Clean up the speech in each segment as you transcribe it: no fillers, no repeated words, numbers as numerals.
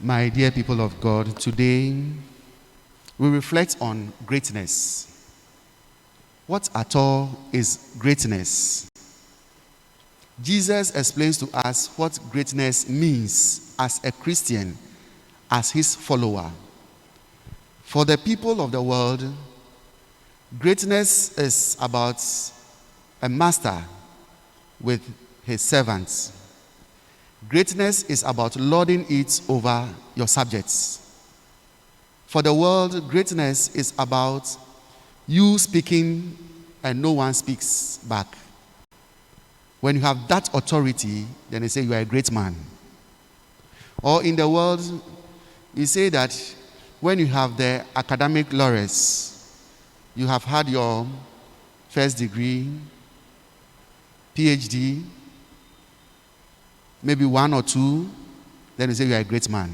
My dear people of God, today we reflect on greatness. What at all is greatness? Jesus explains to us what greatness means as a Christian, as his follower. For the people of the world, greatness is about a master with his servants. Greatness is about lording it over your subjects. For the world, greatness is about you speaking and no one speaks back. When you have that authority, then they say you are a great man. Or in the world, you say that when you have the academic laurels, you have had your first degree, PhD, maybe one or two, then you say you are a great man.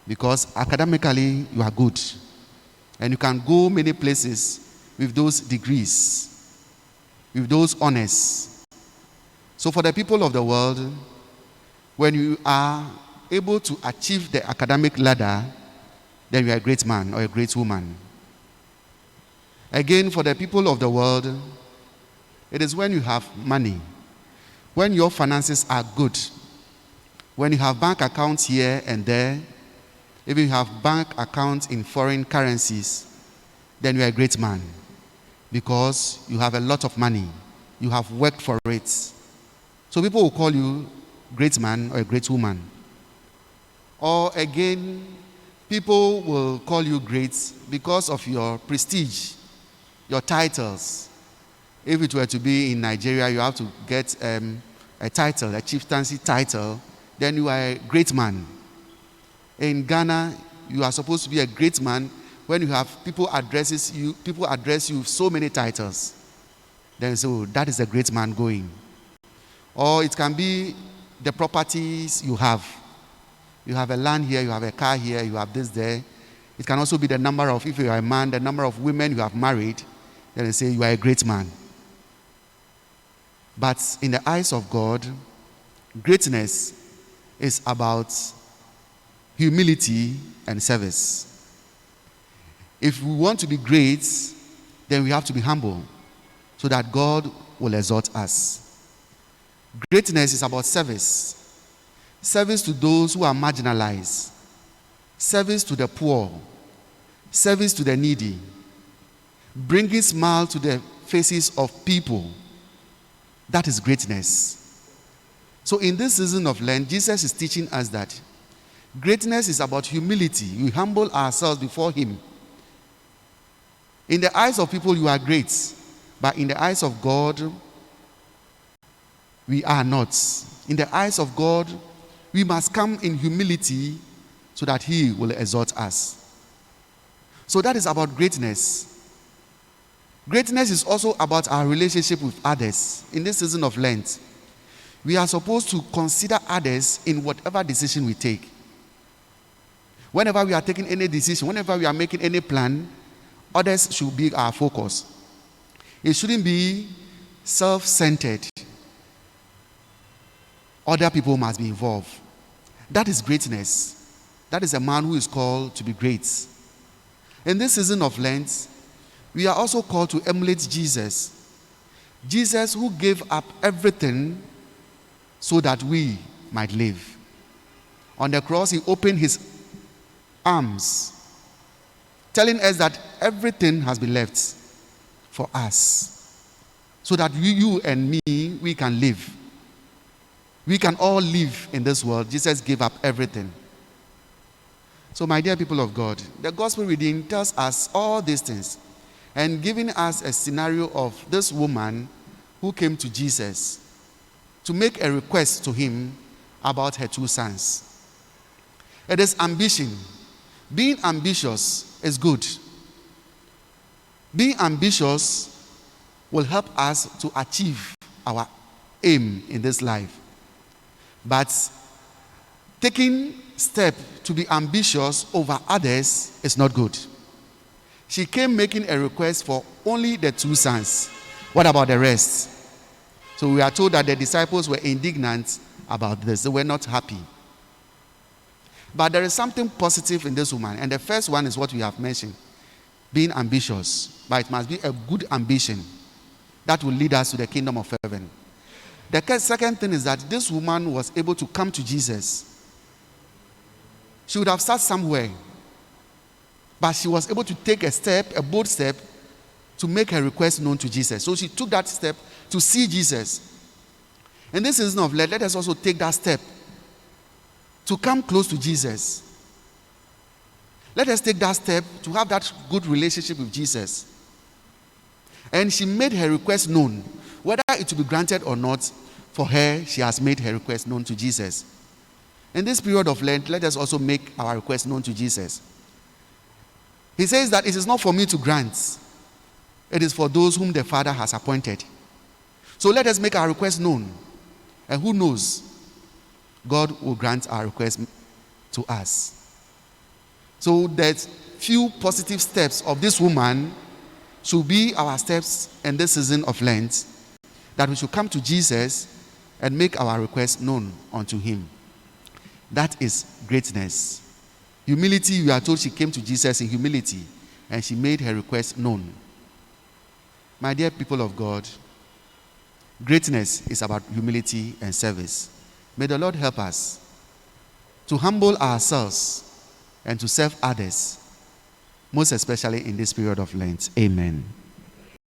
Because academically, you are good. And you can go many places with those degrees, with those honors. So for the people of the world, when you are able to achieve the academic ladder, then you are a great man or a great woman. Again, for the people of the world, it is when you have money, when your finances are good, when you have bank accounts here and there, even you have bank accounts in foreign currencies, then you are a great man because you have a lot of money. You have worked for it. So people will call you great man or a great woman. Or again, people will call you great because of your prestige, your titles. If it were to be in Nigeria, you have to get a title, a chieftaincy title, then you are a great man. In Ghana, you are supposed to be a great man when you have people address you with so many titles. Then you say, oh, that is a great man going. Or it can be the properties you have. You have a land here, you have a car here, you have this there. It can also be the number of, if you are a man, the number of women you have married. Then they say you are a great man. But in the eyes of God, greatness is about humility and service. If we want to be great, then we have to be humble so that God will exalt us. Greatness is about service. Service to those who are marginalized. Service to the poor. Service to the needy. Bringing smile to the faces of people. That is greatness. So in this season of Lent, Jesus is teaching us that greatness is about humility. We humble ourselves before him. In the eyes of people, you are great. But in the eyes of God, we are not. In the eyes of God, we must come in humility so that he will exalt us. So that is about greatness. Greatness is also about our relationship with others. In this season of Lent, we are supposed to consider others in whatever decision we take. Whenever we are taking any decision, whenever we are making any plan, others should be our focus. It shouldn't be self-centered. Other people must be involved. That is greatness. That is a man who is called to be great. In this season of Lent, we are also called to emulate Jesus. Jesus who gave up everything so that we might live. On the cross, he opened his arms, telling us that everything has been left for us, so that you and me, we can live. We can all live in this world. Jesus gave up everything. So my dear people of God, the gospel reading tells us all these things and giving us a scenario of this woman who came to Jesus to make a request to him about her two sons. It is ambition. Being ambitious is good. Being ambitious will help us to achieve our aim in this life. But taking step to be ambitious over others is not good. She came making a request for only the two sons. What about the rest? So we are told that the disciples were indignant about this. They were not happy. But there is something positive in this woman. And the first one is what we have mentioned, being ambitious. But it must be a good ambition that will lead us to the kingdom of heaven. The second thing is that this woman was able to come to Jesus. She would have sat somewhere, but she was able to take a bold step, to make her request known to Jesus. So she took that step to see Jesus. In this season of Lent, let us also take that step to come close to Jesus. Let us take that step to have that good relationship with Jesus. And she made her request known. Whether it will be granted or not, for her, she has made her request known to Jesus. In this period of Lent, let us also make our request known to Jesus. He says that it is not for me to grant. It is for those whom the Father has appointed. So let us make our request known. And who knows, God will grant our request to us. So the few positive steps of this woman should be our steps in this season of Lent, that we should come to Jesus and make our request known unto him. That is greatness. Humility, we are told she came to Jesus in humility and she made her request known. My dear people of God, greatness is about humility and service. May the Lord help us to humble ourselves and to serve others, most especially in this period of Lent. Amen.